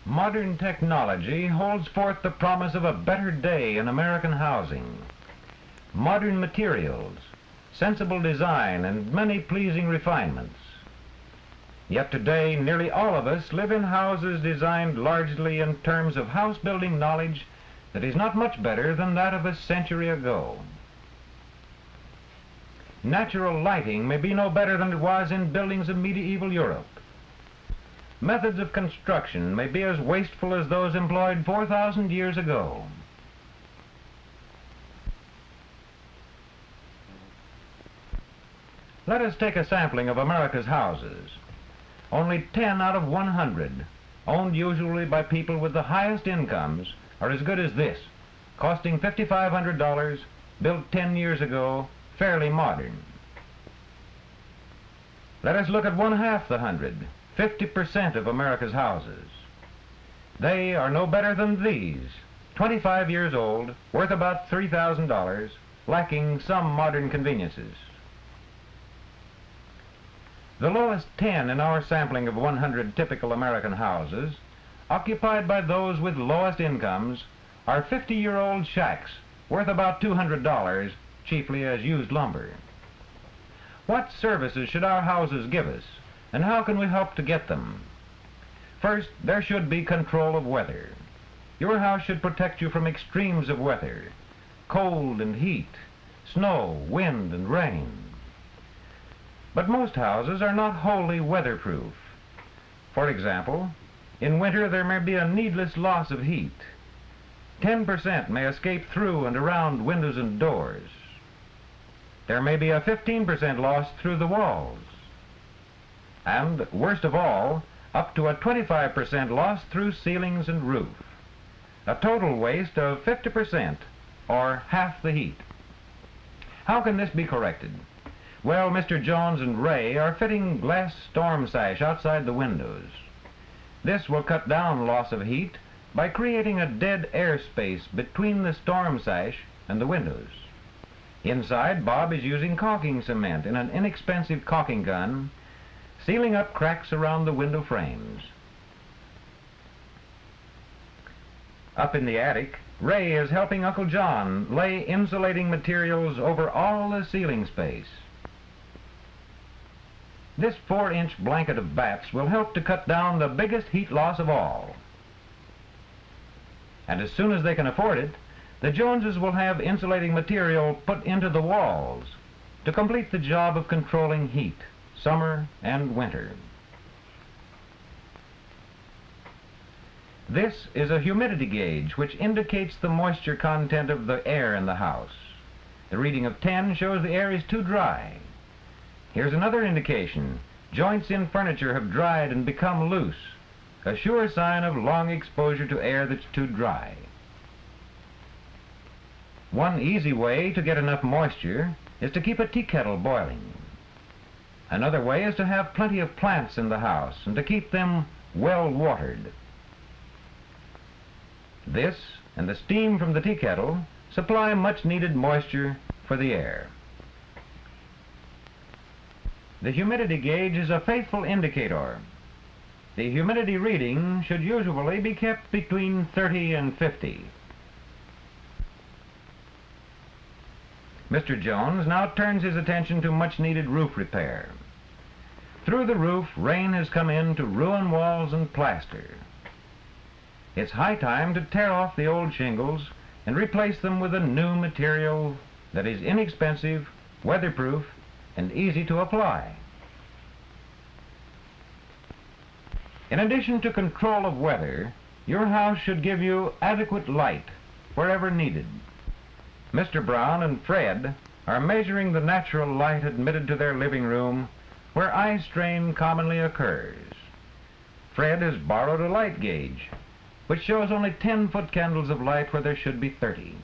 Modern technology holds forth the promise of a better day in American housing. Modern materials, sensible design, and many pleasing refinements. Yet today, nearly all of us live in houses designed largely in terms of house-building knowledge that is not much better than that of a century ago. Natural lighting may be no better than it was in buildings of medieval Europe. Methods of construction may be as wasteful as those employed 4,000 years ago. Let us take a sampling of America's houses. Only 10 out of 100, owned usually by people with the highest incomes, are as good as this, costing $5,500, built 10 years ago, fairly modern. Let us look at one half the 100, 50% of America's houses. They are no better than these, 25 years old, worth about $3,000, lacking some modern conveniences. The lowest 10 in our sampling of 100 typical American houses, occupied by those with lowest incomes, are 50-year-old shacks, worth about $200, chiefly as used lumber. What services should our houses give us, and how can we help to get them? First, there should be control of weather. Your house should protect you from extremes of weather, cold and heat, snow, wind, and rain. But most houses are not wholly weatherproof. For example, in winter there may be a needless loss of heat. 10% may escape through and around windows and doors. There may be a 15% loss through the walls. And, worst of all, up to a 25% loss through ceilings and roof. A total waste of 50%, or half the heat. How can this be corrected? Well, Mr. Jones and Ray are fitting glass storm sash outside the windows. This will cut down loss of heat by creating a dead air space between the storm sash and the windows. Inside, Bob is using caulking cement in an inexpensive caulking gun, sealing up cracks around the window frames. Up in the attic, Ray is helping Uncle John lay insulating materials over all the ceiling space. This 4-inch blanket of bats will help to cut down the biggest heat loss of all. And as soon as they can afford it, the Joneses will have insulating material put into the walls to complete the job of controlling heat, summer and winter. This is a humidity gauge which indicates the moisture content of the air in the house. The reading of 10 shows the air is too dry. Here's another indication. Joints in furniture have dried and become loose, a sure sign of long exposure to air that's too dry. One easy way to get enough moisture is to keep a tea kettle boiling. Another way is to have plenty of plants in the house and to keep them well watered. This and the steam from the tea kettle supply much needed moisture for the air. The humidity gauge is a faithful indicator. The humidity reading should usually be kept between 30 and 50. Mr. Jones now turns his attention to much-needed roof repair. Through the roof, rain has come in to ruin walls and plaster. It's high time to tear off the old shingles and replace them with a new material that is inexpensive, weatherproof, and easy to apply. In addition to control of weather, your house should give you adequate light wherever needed. Mr. Brown and Fred are measuring the natural light admitted to their living room where eye strain commonly occurs. Fred has borrowed a light gauge which shows only 10-foot candles of light where there should be 30.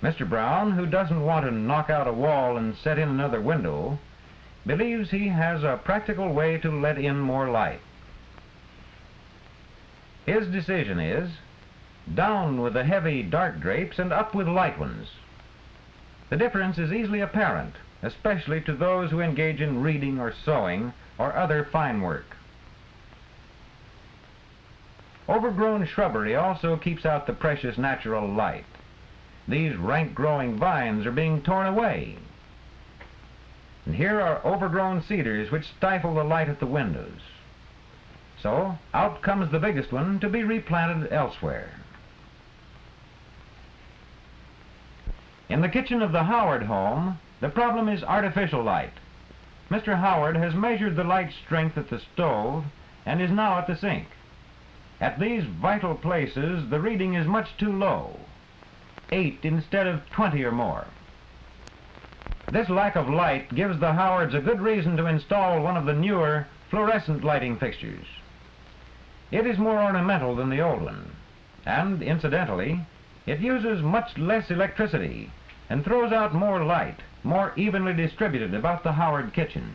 Mr. Brown, who doesn't want to knock out a wall and set in another window, believes he has a practical way to let in more light. His decision is, down with the heavy dark drapes and up with light ones. The difference is easily apparent, especially to those who engage in reading or sewing or other fine work. Overgrown shrubbery also keeps out the precious natural light. These rank-growing vines are being torn away. And here are overgrown cedars which stifle the light at the windows. So out comes the biggest one to be replanted elsewhere. In the kitchen of the Howard home, the problem is artificial light. Mr. Howard has measured the light strength at the stove and is now at the sink. At these vital places, the reading is much too low, 8 instead of 20 or more. This lack of light gives the Howards a good reason to install one of the newer fluorescent lighting fixtures. It is more ornamental than the old one, and incidentally, it uses much less electricity and throws out more light, more evenly distributed about the Howard kitchen.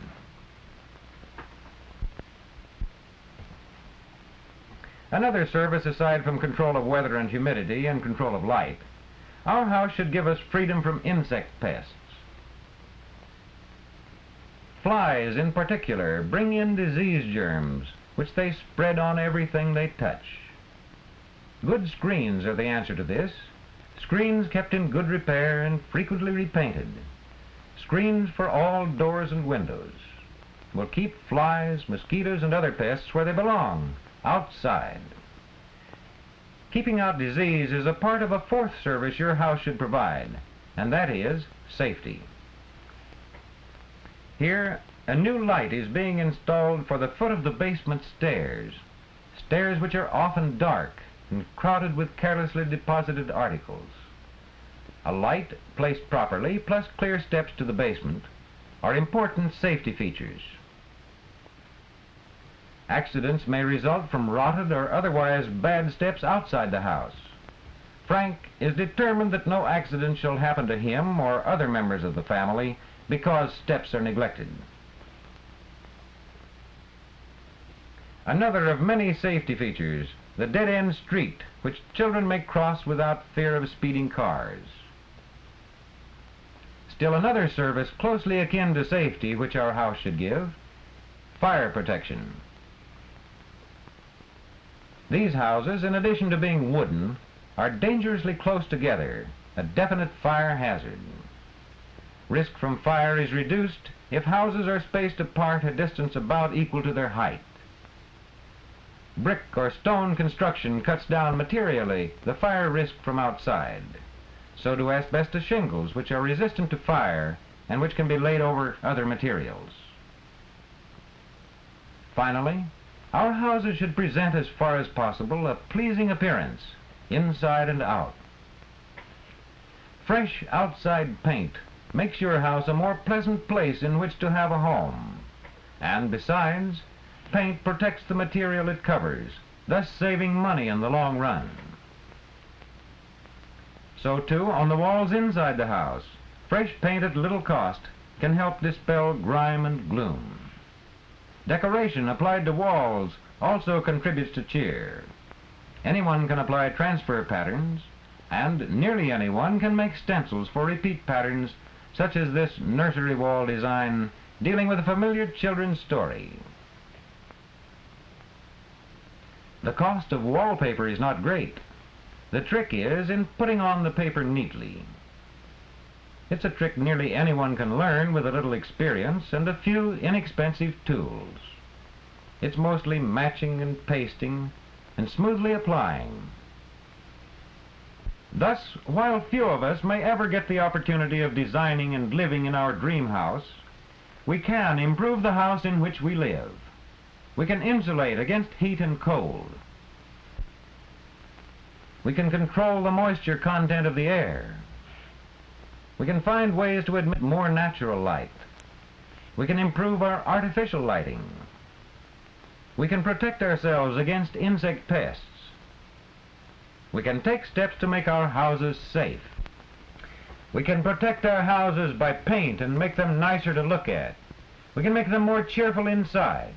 Another service aside from control of weather and humidity and control of light, our house should give us freedom from insect pests. Flies in particular bring in disease germs which they spread on everything they touch. Good screens are the answer to this. Screens kept in good repair and frequently repainted. Screens for all doors and windows will keep flies, mosquitoes, and other pests where they belong, outside. Keeping out disease is a part of a fourth service your house should provide, and that is safety. Here, a new light is being installed for the foot of the basement stairs, stairs which are often dark and crowded with carelessly deposited articles. A light placed properly, plus clear steps to the basement, are important safety features. Accidents may result from rotted or otherwise bad steps outside the house. Frank is determined that no accident shall happen to him or other members of the family because steps are neglected. Another of many safety features, the dead-end street, which children may cross without fear of speeding cars. Still another service closely akin to safety which our house should give, fire protection. These houses, in addition to being wooden, are dangerously close together, a definite fire hazard. Risk from fire is reduced if houses are spaced apart a distance about equal to their height. Brick or stone construction cuts down materially the fire risk from outside. So do asbestos shingles, which are resistant to fire and which can be laid over other materials. Finally, our houses should present as far as possible a pleasing appearance, inside and out. Fresh outside paint makes your house a more pleasant place in which to have a home. And besides, paint protects the material it covers, thus saving money in the long run. So too, on the walls inside the house, fresh paint at little cost can help dispel grime and gloom. Decoration applied to walls also contributes to cheer. Anyone can apply transfer patterns, and nearly anyone can make stencils for repeat patterns such as this nursery wall design dealing with a familiar children's story. The cost of wallpaper is not great. The trick is in putting on the paper neatly. It's a trick nearly anyone can learn with a little experience and a few inexpensive tools. It's mostly matching and pasting and smoothly applying. Thus, while few of us may ever get the opportunity of designing and living in our dream house, we can improve the house in which we live. We can insulate against heat and cold. We can control the moisture content of the air. We can find ways to admit more natural light. We can improve our artificial lighting. We can protect ourselves against insect pests. We can take steps to make our houses safe. We can protect our houses by paint and make them nicer to look at. We can make them more cheerful inside.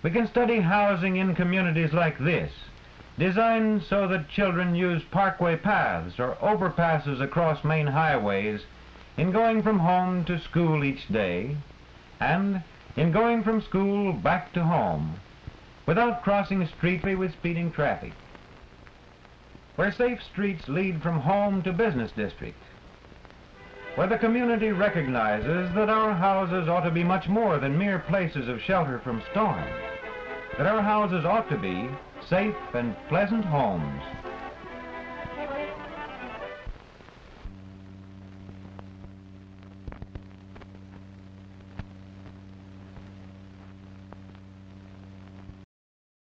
We can study housing in communities like this, designed so that children use parkway paths or overpasses across main highways in going from home to school each day, and in going from school back to home, without crossing streets with speeding traffic, where safe streets lead from home to business district, where the community recognizes that our houses ought to be much more than mere places of shelter from storms, that our houses ought to be safe and pleasant homes.